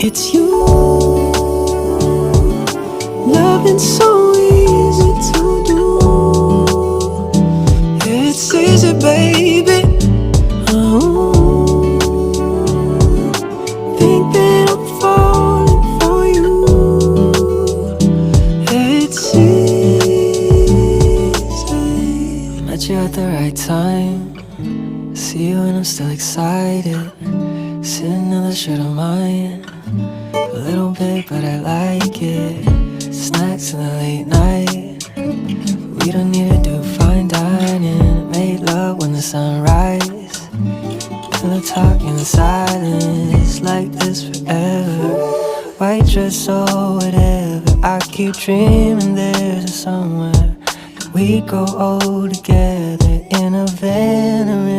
It's you. Loving so easy to do. It's easy, baby. Oh, think that I'm falling for you. It's easy. Met you at the right time. See you and I'm still excited. Sitting on the shirt of mine. A little bit, but I like it. Snacks in the late night. We don't need to do fine dining. Make love when the sun rises. Pillow talk in silence. Like this forever. White dress or whatever. I keep dreaming there's a somewhere we go all together in a van or